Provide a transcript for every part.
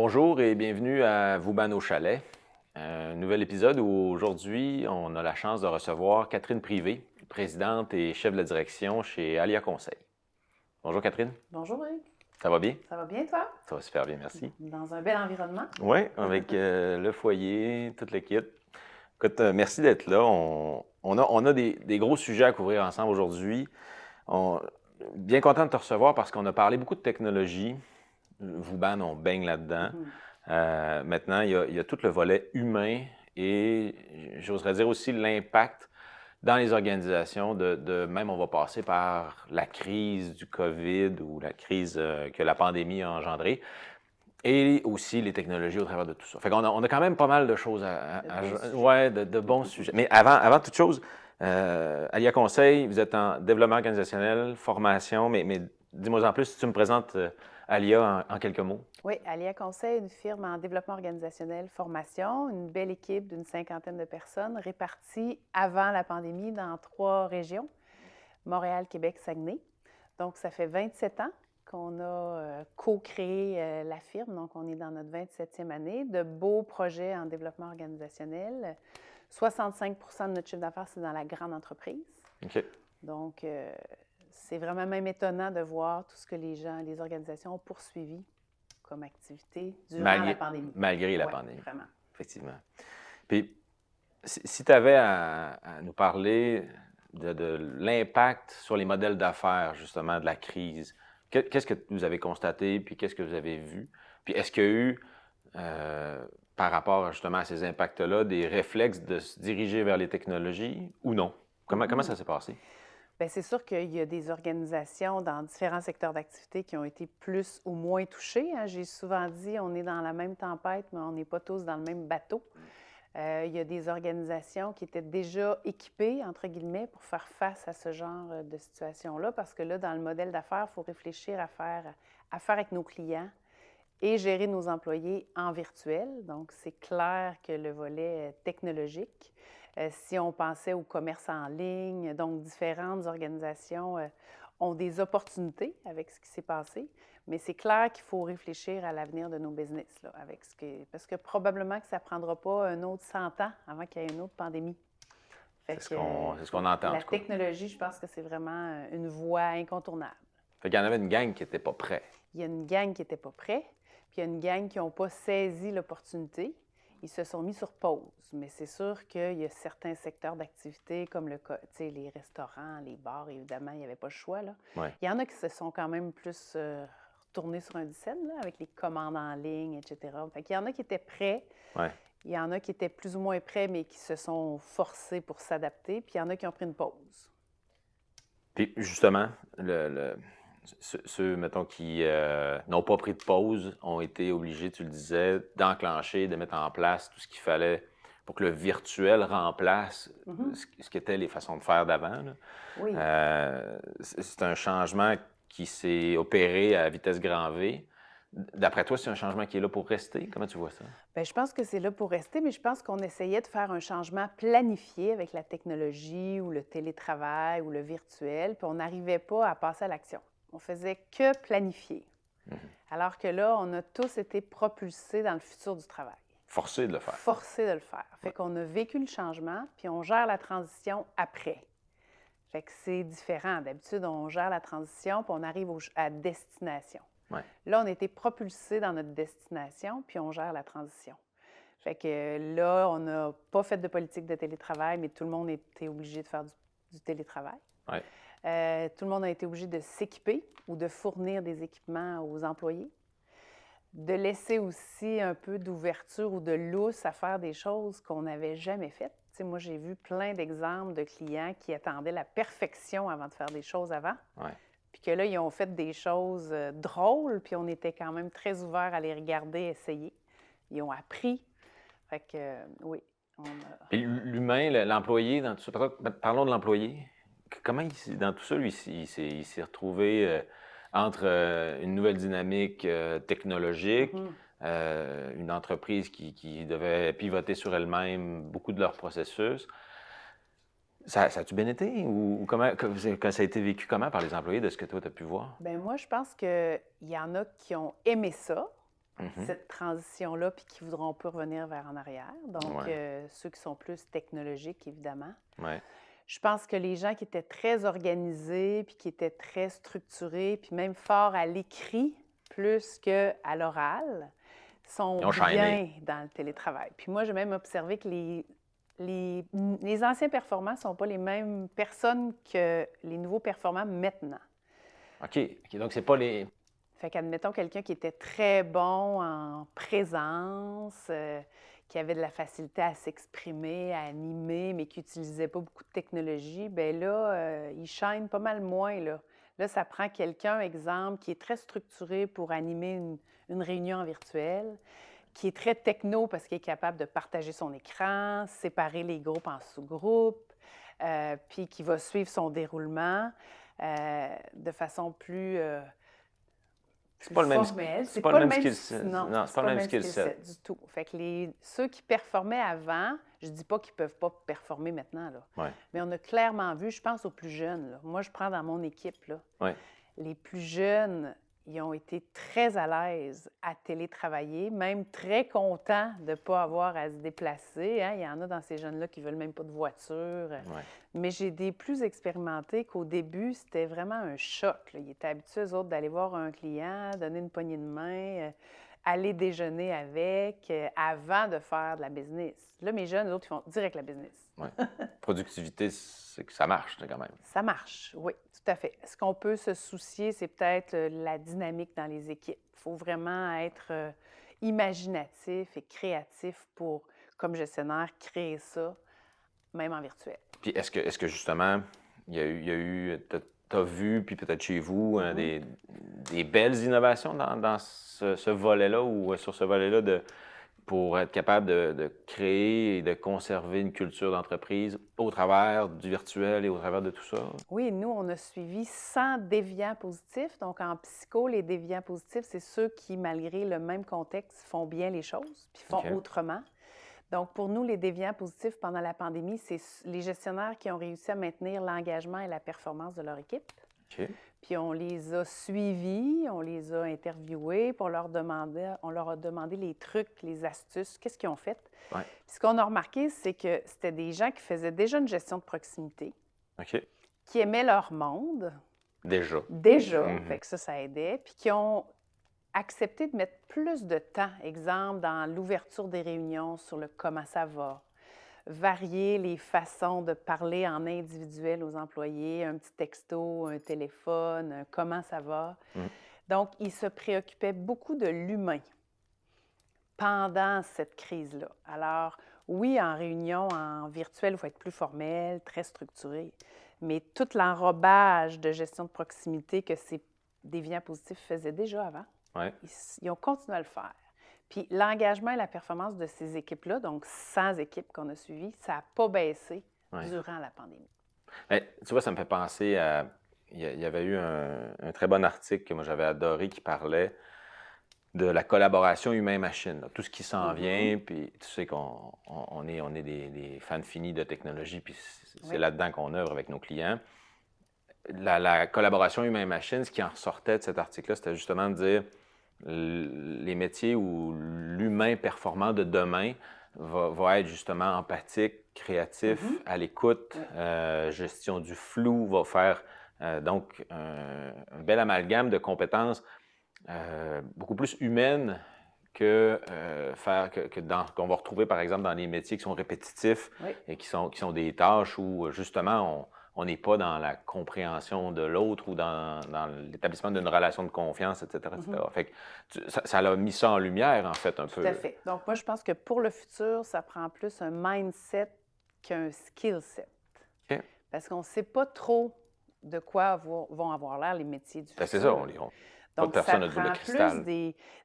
Bonjour et bienvenue à Vauban au chalet. Un nouvel épisode où aujourd'hui, on a la chance de recevoir Catherine Privé, présidente et chef de la direction chez Alia Conseil. Bonjour Catherine. Bonjour Hugues, Ça va bien? ça va bien toi? Ça va super bien, merci. Dans un bel environnement? Oui, avec le foyer, toute l'équipe. Écoute, merci d'être là. On a des gros sujets à couvrir ensemble aujourd'hui. Bien content de te recevoir parce qu'on a parlé beaucoup de technologie. Vauban, on baigne là-dedans. Maintenant, il y a tout le volet humain et j'oserais dire aussi l'impact dans les organisations même on va passer par la crise du COVID ou la crise que la pandémie a engendrée et aussi les technologies au travers de tout ça. Fait qu'on a quand même pas mal de choses de bons sujets. Mais avant toute chose, Alia Conseil, vous êtes en développement organisationnel, formation, mais dis-moi en plus si tu me présentes Alia en quelques mots. Oui, Alia Conseil, une firme en développement organisationnel, formation, une belle équipe d'une 50aine de personnes réparties avant la pandémie dans 3 régions, Montréal, Québec, Saguenay. Donc, ça fait 27 ans qu'on a co-créé la firme, donc on est dans notre 27e année, de beaux projets en développement organisationnel. 65 de notre chiffre d'affaires, c'est dans la grande entreprise. OK. Donc, c'est vraiment même étonnant de voir tout ce que les organisations ont poursuivi comme activité durant la pandémie. Malgré la pandémie. Vraiment. Effectivement. Puis, si tu avais à nous parler de l'impact sur les modèles d'affaires, justement, de la crise, qu'est-ce que vous avez constaté, puis qu'est-ce que vous avez vu? Puis, est-ce qu'il y a eu, par rapport justement à ces impacts-là, des réflexes de se diriger vers les technologies ou non? Comment ça s'est passé? Bien, c'est sûr qu'il y a des organisations dans différents secteurs d'activité qui ont été plus ou moins touchées. J'ai souvent dit, on est dans la même tempête, mais on n'est pas tous dans le même bateau. Il y a des organisations qui étaient déjà équipées, entre guillemets, pour faire face à ce genre de situation-là, parce que là, dans le modèle d'affaires, il faut réfléchir à faire avec nos clients et gérer nos employés en virtuel. Donc, c'est clair que le volet technologique, si on pensait au commerce en ligne, donc différentes organisations ont des opportunités avec ce qui s'est passé, mais c'est clair qu'il faut réfléchir à l'avenir de nos business, là, parce que probablement que ça ne prendra pas un autre 100 ans avant qu'il y ait une autre pandémie. C'est ce qu'on entend. La technologie, je pense que c'est vraiment une voie incontournable. Fait qu'il y en avait une gang qui n'était pas prêt. Il y a une gang qui n'était pas prêt, puis il y a une gang qui n'ont pas saisi l'opportunité. Ils se sont mis sur pause, mais c'est sûr qu'il y a certains secteurs d'activité comme les restaurants, les bars, évidemment, il n'y avait pas le choix. Là. Ouais. Il y en a qui se sont quand même plus retournés sur un dizaine là, avec les commandes en ligne, etc. Fait qu'il y en a qui étaient prêts, il y en a qui étaient plus ou moins prêts, mais qui se sont forcés pour s'adapter, puis il y en a qui ont pris une pause. Puis justement, ceux, mettons, qui n'ont pas pris de pause ont été obligés, tu le disais, d'enclencher, de mettre en place tout ce qu'il fallait pour que le virtuel remplace ce qu'étaient les façons de faire d'avant. Oui. C'est un changement qui s'est opéré à vitesse grand V. D'après toi, c'est un changement qui est là pour rester? Comment tu vois ça? Bien, je pense que c'est là pour rester, mais je pense qu'on essayait de faire un changement planifié avec la technologie ou le télétravail ou le virtuel, puis on n'arrivait pas à passer à l'action. On faisait que planifier. Alors que là, on a tous été propulsés dans le futur du travail. Forcés de le faire. Forcés de le faire. Fait qu'on a vécu le changement, puis on gère la transition après. Fait que c'est différent. D'habitude, on gère la transition, puis on arrive à destination. Ouais. Là, on a été propulsés dans notre destination, puis on gère la transition. Fait que là, on n'a pas fait de politique de télétravail, mais tout le monde était obligé de faire du télétravail. Ouais. Tout le monde a été obligé de s'équiper ou de fournir des équipements aux employés, de laisser aussi un peu d'ouverture ou de lousse à faire des choses qu'on n'avait jamais faites. Tu sais, moi, j'ai vu plein d'exemples de clients qui attendaient la perfection avant de faire des choses avant. Ouais. Puis que là, ils ont fait des choses drôles, puis on était quand même très ouverts à les regarder, essayer. Ils ont appris. Fait que, oui. Puis l'humain, l'employé, dans tout ça, parlons de l'employé. Comment, dans tout ça, lui, il s'est retrouvé entre une nouvelle dynamique technologique, une entreprise qui devait pivoter sur elle-même beaucoup de leurs processus. Ça a-tu bien été? Ou comment ça a été vécu comment par les employés de ce que toi, tu as pu voir? Bien, moi, je pense qu'il y en a qui ont aimé ça, Mhm. cette transition-là, puis qui ne voudront plus revenir vers en arrière. Donc, Ouais. ceux qui sont plus technologiques, évidemment. Ouais. Je pense que les gens qui étaient très organisés, puis qui étaient très structurés, puis même forts à l'écrit plus qu'à l'oral, Ils sont ont shiné. bien dans le télétravail. Puis moi, j'ai même observé que les anciens performants ne sont pas les mêmes personnes que les nouveaux performants maintenant. OK. OK. Donc, c'est pas les. Fait qu'admettons quelqu'un qui était très bon en présence, qui avait de la facilité à s'exprimer, à animer, mais qui n'utilisait pas beaucoup de technologie, bien là, il shine pas mal moins, là. Là, ça prend quelqu'un, exemple, qui est très structuré pour animer une réunion en virtuel, qui est très techno parce qu'il est capable de partager son écran, séparer les groupes en sous-groupes, puis qui va suivre son déroulement de façon C'est plus pas le même. formel. C'est C'est pas le pas le même même, skill set. non, Non, c'est c'est pas pas le le même même skill skill set. set du tout. Fait que ceux qui performaient avant, je dis pas qu'ils peuvent pas performer maintenant, là. Ouais. Mais on a clairement vu, je pense aux plus jeunes, là. Moi, je prends dans mon équipe, là, Ouais. les plus jeunes, ils ont été très à l'aise à télétravailler, même très contents de ne pas avoir à se déplacer, hein. Il y en a dans ces jeunes-là qui ne veulent même pas de voiture. Ouais. Mais j'ai des plus expérimentés qu'au début, c'était vraiment un choc, là. Ils étaient habitués, eux autres, d'aller voir un client, donner une poignée de main, aller déjeuner avec, avant de faire de la business. Là, mes jeunes, eux autres, ils font direct la business. Ouais. Productivité, c'est que ça marche, quand même. Ça marche, oui, tout à fait. Ce qu'on peut se soucier, c'est peut-être la dynamique dans les équipes. Il faut vraiment être imaginatif et créatif pour, comme gestionnaire, créer ça, même en virtuel. Puis est-ce que justement, t'as vu, puis peut-être chez vous, Mhm. des belles innovations dans ce volet-là ou sur ce volet-là pour être capable de créer et de conserver une culture d'entreprise au travers du virtuel et au travers de tout ça? Oui, nous, on a suivi 100 déviants positifs. Donc, en psycho, les déviants positifs, c'est ceux qui, malgré le même contexte, font bien les choses, puis font OK. autrement. Donc, pour nous, les déviants positifs pendant la pandémie, c'est les gestionnaires qui ont réussi à maintenir l'engagement et la performance de leur équipe. OK. Puis on les a suivis, on les a interviewés, puis on leur a demandé les trucs, les astuces, qu'est-ce qu'ils ont fait. Ouais. Puis ce qu'on a remarqué, c'est que c'était des gens qui faisaient déjà une gestion de proximité, OK. qui aimaient leur monde, Déjà. déjà, Mhm. fait que ça aidait, puis qui ont accepté de mettre plus de temps, exemple, dans l'ouverture des réunions sur le comment ça va, varier les façons de parler en individuel aux employés, un petit texto, un téléphone, un comment ça va. Mm. Donc, ils se préoccupaient beaucoup de l'humain pendant cette crise-là. Alors, oui, en réunion, en virtuel, il faut être plus formel, très structuré, mais tout l'enrobage de gestion de proximité que ces déviants positifs faisaient déjà avant, Ouais. ils ont continué à le faire. Puis l'engagement et la performance de ces équipes-là, donc 100 équipes qu'on a suivies, ça n'a pas baissé Ouais. durant la pandémie. Ben, tu vois, ça me fait penser à. Il y avait eu un très bon article que moi j'avais adoré qui parlait de la collaboration humain-machine, là. Tout ce qui s'en vient, puis tu sais qu'on est des fans finis de technologie, puis c'est Oui. là-dedans qu'on œuvre avec nos clients. La collaboration humain-machine, ce qui en ressortait de cet article-là, c'était justement de dire les métiers où l'humain performant de demain va être justement empathique, créatif, à l'écoute, Oui. gestion du flou, va faire donc un bel amalgame de compétences beaucoup plus humaines qu'on va retrouver par exemple dans les métiers qui sont répétitifs Oui. et qui sont des tâches où justement on n'est pas dans la compréhension de l'autre ou dans l'établissement d'une relation de confiance, etc., etc. Fait que ça a mis ça en lumière, en fait, un peu. Tout à fait. Donc, moi, je pense que pour le futur, ça prend plus un mindset qu'un skill set. OK. Parce qu'on ne sait pas trop de quoi vont avoir l'air les métiers du Ben, c'est futur. ça, pas de Donc, ça personne n'a de boule de prend plus cristal.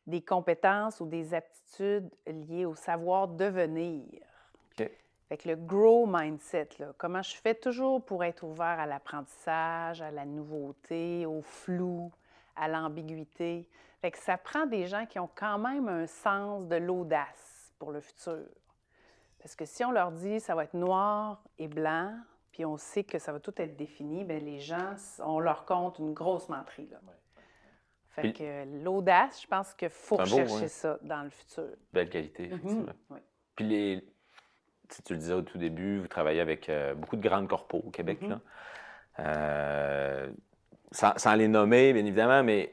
des compétences ou des aptitudes liées au savoir devenir. OK. Fait que le grow mindset, là, comment je fais toujours pour être ouvert à l'apprentissage, à la nouveauté, au flou, à l'ambiguïté. Fait que ça prend des gens qui ont quand même un sens de l'audace pour le futur. Parce que si on leur dit ça va être noir et blanc, puis on sait que ça va tout être défini, bien les gens, on leur compte une grosse menterie, là. Fait Puis, que l'audace, je pense qu'il faut c'est un beau, rechercher ouais, ça dans le futur. belle qualité, Mhm. effectivement. Oui. Puis, tu le disais au tout début, vous travaillez avec beaucoup de grandes corpos au Québec, Mhm. là. Euh, sans les nommer, bien évidemment, mais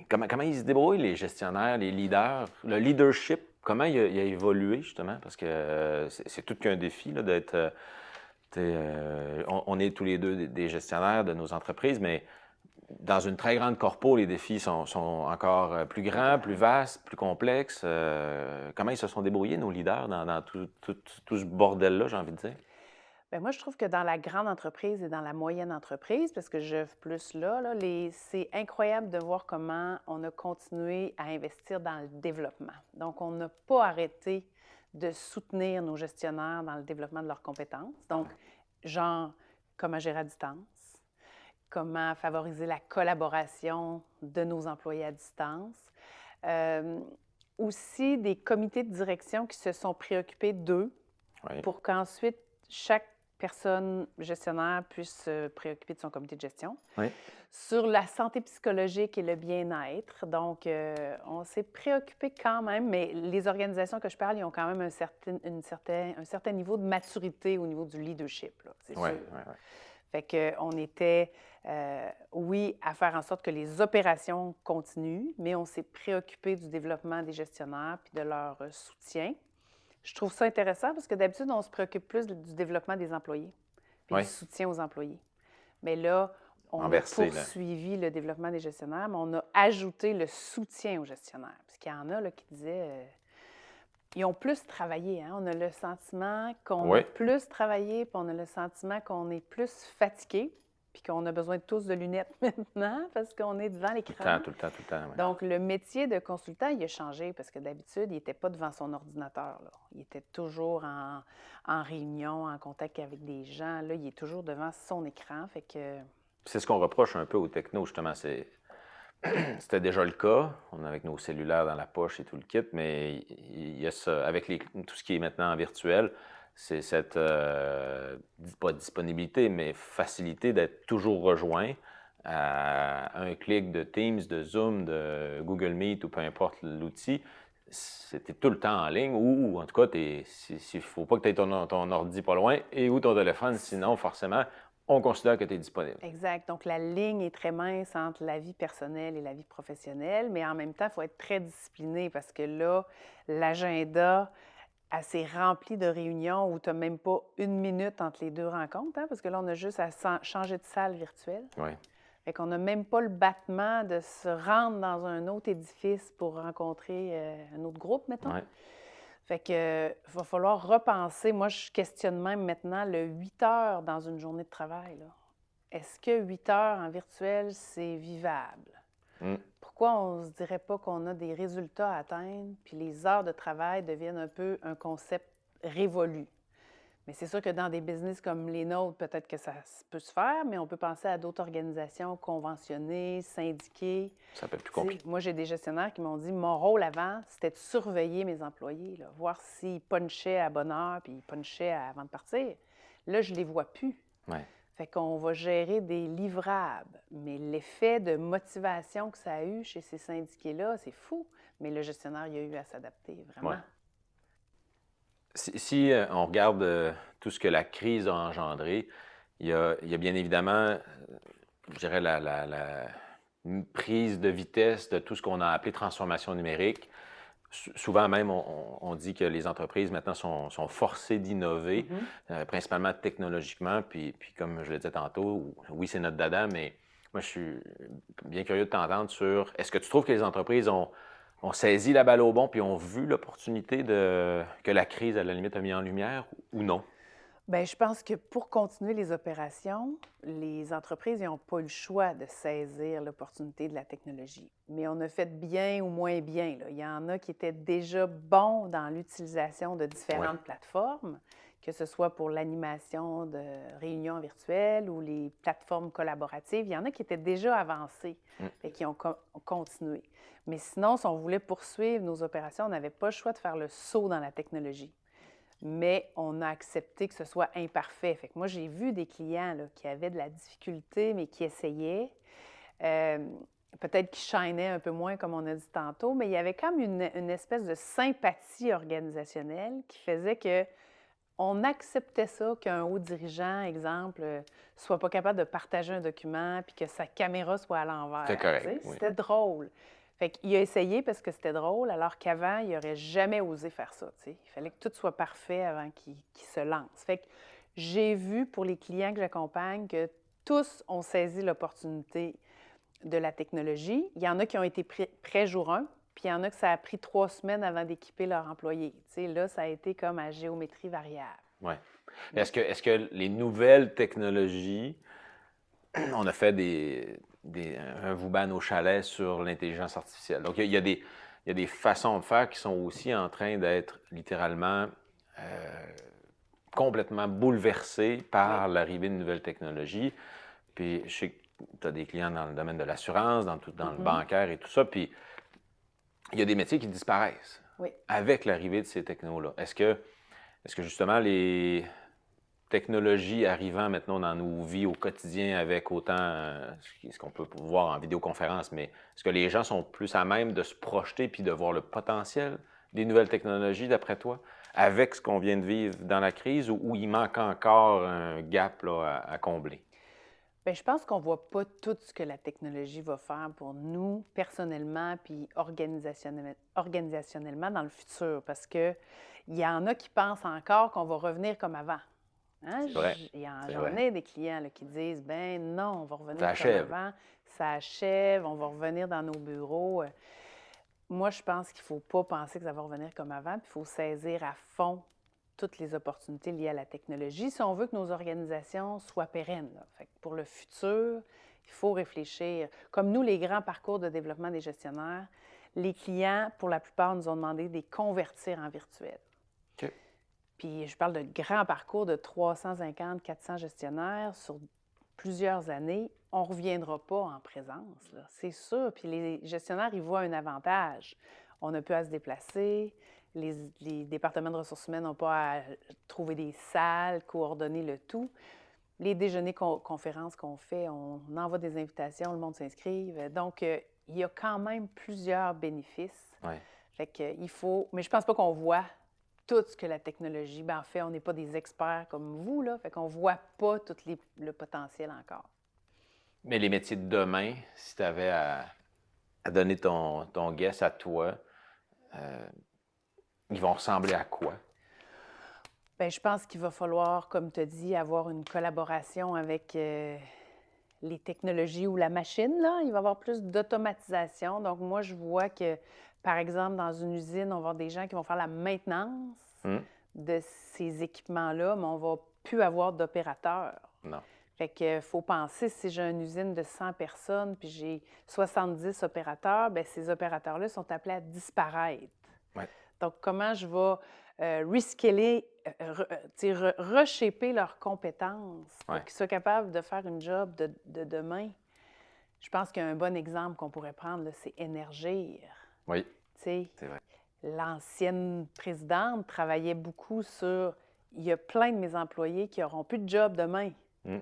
comment ils se débrouillent, les gestionnaires, les leaders? Le leadership, comment il a évolué, justement? Parce que c'est tout qu'un défi, là, d'être... on est tous les deux des gestionnaires de nos entreprises, mais dans une très grande corpo, les défis sont encore plus grands, plus vastes, plus complexes. Comment ils se sont débrouillés, nos leaders, dans tout ce bordel-là, j'ai envie de dire? Bien, moi, je trouve que dans la grande entreprise et dans la moyenne entreprise, parce que j'œuvre plus là, c'est incroyable de voir comment on a continué à investir dans le développement. Donc, on n'a pas arrêté de soutenir nos gestionnaires dans le développement de leurs compétences. Donc, genre, comment gérer à distance, comment favoriser la collaboration de nos employés à distance. Euh, Aussi des comités de direction qui se sont préoccupés d'eux Oui, pour qu'ensuite chaque personne gestionnaire puisse se préoccuper de son comité de gestion. oui, Sur la santé psychologique et le bien-être, donc on s'est préoccupé quand même, mais les organisations que je parle, ils ont quand même un certain niveau de maturité au niveau du leadership, là, c'est oui, sûr. oui, oui. Fait qu'on était, oui, à faire en sorte que les opérations continuent, mais on s'est préoccupé du développement des gestionnaires puis de leur soutien. Je trouve ça intéressant parce que d'habitude, on se préoccupe plus du développement des employés puis du Oui, soutien aux employés. Mais là, on a renversé, là. poursuivi le développement des gestionnaires, mais on a ajouté le soutien aux gestionnaires. Parce qu'il y en a là, qui disaient, ils ont plus travaillé. Hein? On a le sentiment qu'on a Oui, plus travaillé, puis on a le sentiment qu'on est plus fatigué, puis qu'on a besoin de tous de lunettes maintenant parce qu'on est devant tout le temps, l'écran. tout le temps, tout le temps, oui. Donc, le métier de consultant, il a changé parce que d'habitude, il n'était pas devant son ordinateur, là. Il était toujours en réunion, en contact avec des gens. Là, il est toujours devant son écran. Fait que, C'est ce qu'on reproche un peu aux technos, justement. C'était déjà le cas. On est avec nos cellulaires dans la poche et tout le kit, mais il y a ça, avec tout ce qui est maintenant en virtuel, c'est cette, pas disponibilité, mais facilité d'être toujours rejoint à un clic de Teams, de Zoom, de Google Meet ou peu importe l'outil. C'était tout le temps en ligne ou en tout cas, il ne faut pas que tu aies ton ordi pas loin et ou ton téléphone, sinon forcément, on considère que tu es disponible. exact. Donc, la ligne est très mince entre la vie personnelle et la vie professionnelle, mais en même temps, il faut être très discipliné parce que là, l'agenda assez rempli de réunions où tu n'as même pas une minute entre les deux rencontres, hein, parce que là, on a juste à changer de salle virtuelle. Oui, Fait qu'on n'a même pas le battement de se rendre dans un autre édifice pour rencontrer un autre groupe, mettons. oui. Fait que va falloir repenser. Moi, je questionne même maintenant le 8 heures dans une journée de travail, là. Est-ce que 8 heures en virtuel, c'est vivable? Mm. Pourquoi on ne se dirait pas qu'on a des résultats à atteindre, puis les heures de travail deviennent un peu un concept révolu? Mais c'est sûr que dans des business comme les nôtres, peut-être que ça peut se faire, mais on peut penser à d'autres organisations conventionnées, syndiquées. Ça peut être plus Tu sais, compliqué. moi, j'ai des gestionnaires qui m'ont dit, mon rôle avant, c'était de surveiller mes employés, là, voir s'ils punchaient à bonne heure, puis ils punchaient avant de partir. Là, je ne les vois plus. Ouais. Fait qu'on va gérer des livrables. Mais l'effet de motivation que ça a eu chez ces syndiqués-là, c'est fou. Mais le gestionnaire, il a eu à s'adapter, Ouais. vraiment. Si on regarde tout ce que la crise a engendré, il y a bien évidemment, je dirais, une prise de vitesse de tout ce qu'on a appelé transformation numérique. Souvent même, on dit que les entreprises maintenant sont forcées d'innover, principalement technologiquement. Puis comme je le disais tantôt, oui, c'est notre dada, mais moi, je suis bien curieux de t'entendre sur est-ce que tu trouves que les entreprises ont saisi la balle au bon puis ont vu l'opportunité que la crise, à la limite, a mis en lumière ou non? Bien, je pense que pour continuer les opérations, les entreprises n'ont pas eu le choix de saisir l'opportunité de la technologie. Mais on a fait bien ou moins bien, là. Il y en a qui étaient déjà bons dans l'utilisation de Oui, différentes plateformes, que ce soit pour l'animation de réunions virtuelles ou les plateformes collaboratives. Il y en a qui étaient déjà avancés et qui ont continué. Mais sinon, si on voulait poursuivre nos opérations, on n'avait pas le choix de faire le saut dans la technologie, mais on a accepté que ce soit imparfait. Fait que moi, j'ai vu des clients là, qui avaient de la difficulté, mais qui essayaient. peut-être qui shinait un peu moins, comme on a dit tantôt, mais il y avait comme une espèce de sympathie organisationnelle qui faisait que on acceptait ça qu'un haut dirigeant, exemple, soit pas capable de partager un document puis que sa caméra soit à C'est l'envers. correct, oui. C'était drôle. Fait qu'il a essayé parce que c'était drôle, alors qu'avant, il n'aurait jamais osé faire ça. Il fallait que tout soit parfait avant qu'il se lance. Fait que j'ai vu pour les clients que j'accompagne que tous ont saisi l'opportunité de la technologie. Il y en a qui ont été prêts jour 1, puis il y en a que ça a pris 3 semaines avant d'équiper leurs employés. Là, ça a été comme à géométrie variable. Oui. Est-ce que les nouvelles technologies, on a fait un Vauban au chalet sur l'intelligence artificielle. Donc, il y a des façons de faire qui sont aussi en train d'être littéralement complètement bouleversées par l'arrivée de nouvelles technologies. Puis, je sais que tu as des clients dans le domaine de l'assurance, dans le bancaire et tout ça. Puis, il y a des métiers qui disparaissent avec l'arrivée de ces technos-là. Est-ce que justement les technologies arrivant maintenant dans nos vies au quotidien avec autant ce qu'on peut voir en vidéoconférence, mais est-ce que les gens sont plus à même de se projeter puis de voir le potentiel des nouvelles technologies, d'après toi, avec ce qu'on vient de vivre dans la crise, ou il manque encore un gap là, à combler? Bien, je pense qu'on ne voit pas tout ce que la technologie va faire pour nous, personnellement, puis organisationnellement dans le futur, parce qu'il y en a qui pensent encore qu'on va revenir comme avant. Hein? C'est vrai. J'en ai des clients là, qui disent, ben non, on va revenir Ça comme achève. avant, ça achève, on va revenir dans nos bureaux. Moi, je pense qu'il ne faut pas penser que ça va revenir comme avant, puis il faut saisir à fond toutes les opportunités liées à la technologie si on veut que nos organisations soient pérennes. Fait que pour le futur, il faut réfléchir. Comme nous, les grands parcours de développement des gestionnaires, les clients, pour la plupart, nous ont demandé de les convertir en virtuel. OK. Puis je parle de grands parcours de 350, 400 gestionnaires sur plusieurs années. On ne reviendra pas en présence, là, c'est sûr. Puis les gestionnaires, ils voient un avantage. On n'a plus à se déplacer. Les départements de ressources humaines n'ont pas à trouver des salles, coordonner le tout. Les déjeuners conférences qu'on fait, on envoie des invitations, le monde s'inscrive. Donc, il y a quand même plusieurs bénéfices. Ouais. Fait que, il faut... Mais je pense pas qu'on voit tout ce que la technologie... Ben, en fait, on n'est pas des experts comme vous, là. Fait qu'on voit pas tout le potentiel encore. Mais les métiers de demain, si tu avais à donner ton guess à toi, ils vont ressembler à quoi? Bien, je pense qu'il va falloir, comme tu as dit, avoir une collaboration avec les technologies ou la machine, là. Il va y avoir plus d'automatisation. Donc, moi, je vois que, par exemple, dans une usine, on va avoir des gens qui vont faire la maintenance de ces équipements-là, mais on ne va plus avoir d'opérateurs. Non. Fait qu'il faut penser, si j'ai une usine de 100 personnes puis j'ai 70 opérateurs, bien, ces opérateurs-là sont appelés à disparaître. Ouais. Donc, comment je vais rescaler, reshaper leurs compétences pour qu'ils soient capables de faire une job de demain? Je pense qu'un bon exemple qu'on pourrait prendre, là, c'est Énergir. Oui, c'est vrai. L'ancienne présidente travaillait beaucoup sur... Il y a plein de mes employés qui n'auront plus de job demain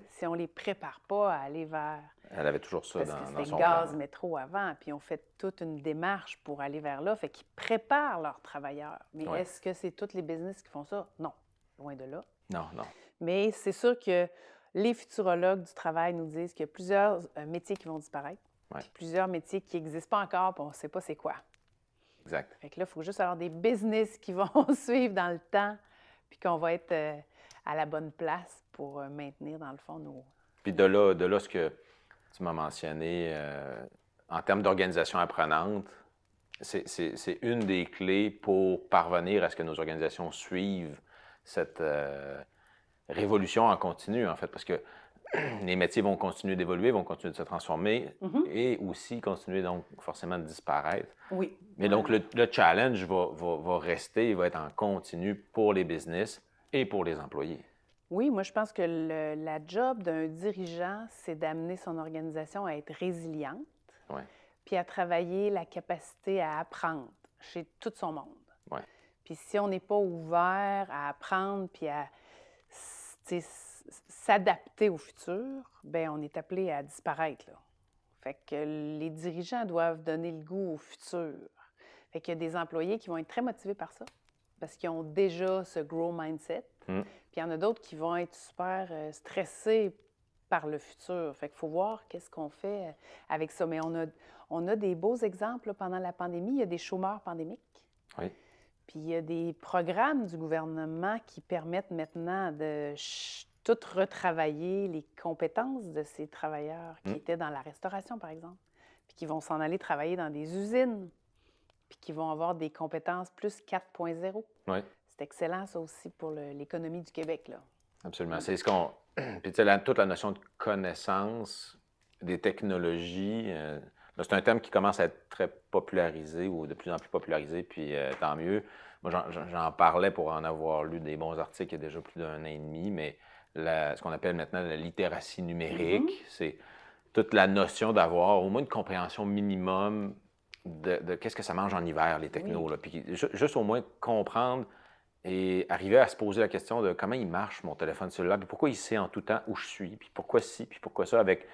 si on ne les prépare pas à aller vers... Elle avait toujours ça Parce que dans c'était son gaz plan. métro avant, puis on fait toute une démarche pour aller vers là. Fait qu'ils préparent leurs travailleurs. Mais est-ce que c'est tous les business qui font ça? Non, loin de là. Non, non. Mais c'est sûr que les futurologues du travail nous disent qu'il y a plusieurs métiers qui vont disparaître, puis plusieurs métiers qui n'existent pas encore, puis on ne sait pas c'est quoi. Exact. Fait que là, il faut juste avoir des business qui vont suivre dans le temps, puis qu'on va être à la bonne place pour maintenir, dans le fond, nos... Puis de là, ce que tu m'as mentionné, en termes d'organisation apprenante, c'est une des clés pour parvenir à ce que nos organisations suivent cette révolution en continu, en fait, parce que les métiers vont continuer d'évoluer, vont continuer de se transformer et aussi continuer donc forcément de disparaître. Oui. Mais donc le challenge va rester, il va être en continu pour les business et pour les employés. Oui, moi je pense que la job d'un dirigeant, c'est d'amener son organisation à être résiliente, puis à travailler la capacité à apprendre chez tout son monde. Ouais. Puis si on n'est pas ouvert à apprendre puis à s'adapter au futur, bien, on est appelé à disparaître, là. Fait que les dirigeants doivent donner le goût au futur. Fait qu'il y a des employés qui vont être très motivés par ça, parce qu'ils ont déjà ce grow mindset. Mm. Puis il y en a d'autres qui vont être super stressés par le futur. Fait qu'il faut voir qu'est-ce qu'on fait avec ça. Mais on a des beaux exemples là, pendant la pandémie. Il y a des chômeurs pandémiques. Oui. Puis il y a des programmes du gouvernement qui permettent maintenant de tout retravailler les compétences de ces travailleurs qui étaient dans la restauration, par exemple, puis qui vont s'en aller travailler dans des usines, puis qui vont avoir des compétences plus 4.0. Oui. C'est excellent, ça aussi, pour l'économie du Québec, là. Absolument. C'est ce qu'on. Puis, tu sais, toute la notion de connaissance, des technologies, là, c'est un thème qui commence à être très popularisé ou de plus en plus popularisé, puis tant mieux. Moi, j'en parlais pour en avoir lu des bons articles il y a déjà plus d'1 an et demi, mais ce qu'on appelle maintenant la littératie numérique, c'est toute la notion d'avoir au moins une compréhension minimum de qu'est-ce que ça mange en hiver, les technos. Oui. Là. Puis juste au moins comprendre et arriver à se poser la question de comment il marche mon téléphone cellulaire, puis pourquoi il sait en tout temps où je suis, puis pourquoi ci, puis pourquoi ça, avec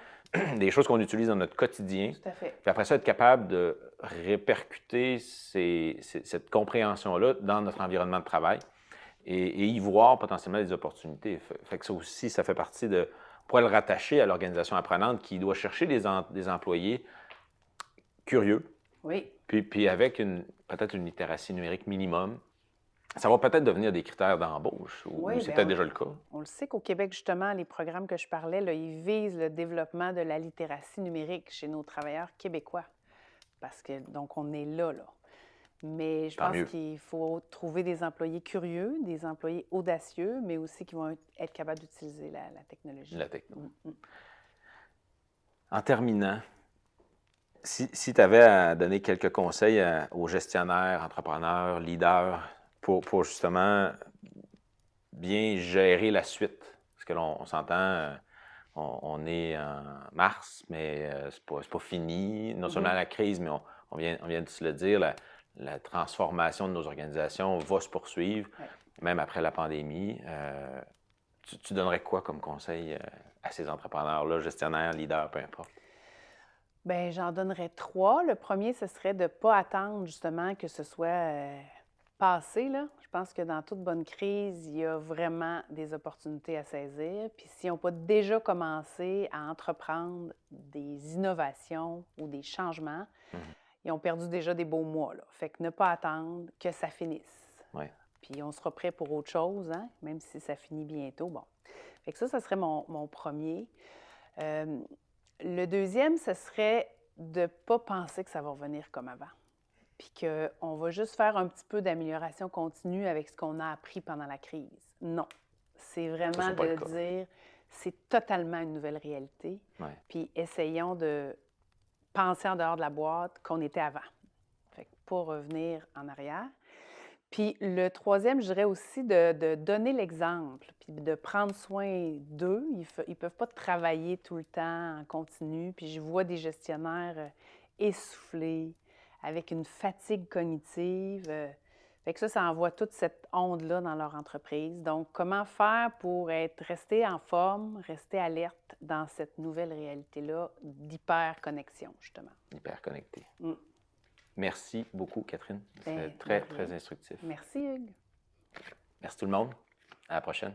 des choses qu'on utilise dans notre quotidien. Tout à fait. Puis après ça, être capable de répercuter cette compréhension-là dans notre environnement de travail et y voir potentiellement des opportunités. Fait que ça aussi, ça fait partie de... On pourrait le rattacher à l'organisation apprenante qui doit chercher des employés curieux, Oui. puis avec peut-être une littératie numérique minimum. Ça va peut-être devenir des critères d'embauche, ou Oui, c'est bien, peut-être déjà le cas. On le sait qu'au Québec, justement, les programmes que je parlais, là, ils visent le développement de la littératie numérique chez nos travailleurs québécois. Parce que, donc, on est là. Mais je Tant pense mieux. qu'il faut trouver des employés curieux, des employés audacieux, mais aussi qui vont être capables d'utiliser la technologie. La techno. En terminant, si tu avais à donner quelques conseils aux gestionnaires, entrepreneurs, leaders, pour justement bien gérer la suite, parce que l'on s'entend, on est en mars, mais c'est pas fini. Non seulement la crise, mais on vient de se le dire, la transformation de nos organisations va se poursuivre, même après la pandémie. Tu donnerais quoi comme conseil à ces entrepreneurs-là, gestionnaires, leaders, peu importe? Bien, j'en donnerais 3. Le premier, ce serait de ne pas attendre justement que ce soit passé, là. Je pense que dans toute bonne crise, il y a vraiment des opportunités à saisir. Puis s'ils n'ont pas déjà commencé à entreprendre des innovations ou des changements, ils ont perdu déjà des beaux mois, là. Fait que ne pas attendre que ça finisse. Ouais. Puis on sera prêt pour autre chose, hein, même si ça finit bientôt. Bon. Fait que ça serait mon premier. Le deuxième, ce serait de ne pas penser que ça va revenir comme avant. Puis qu'on va juste faire un petit peu d'amélioration continue avec ce qu'on a appris pendant la crise. Non. C'est vraiment de dire, c'est totalement une nouvelle réalité. Ouais. Puis essayons de penser en dehors de la boîte qu'on était avant. Fait que pas revenir en arrière. Puis le troisième, je dirais aussi de donner l'exemple, puis de prendre soin d'eux. Ils ne peuvent pas travailler tout le temps en continu. Puis je vois des gestionnaires essoufflés, avec une fatigue cognitive. Fait que ça envoie toute cette onde-là dans leur entreprise. Donc, comment faire pour rester en forme, rester alerte dans cette nouvelle réalité-là d'hyper-connexion, justement. Hyper-connecté. Merci beaucoup, Catherine. Bien, C'est très, très instructif. Merci, Hugues. Merci tout le monde. À la prochaine.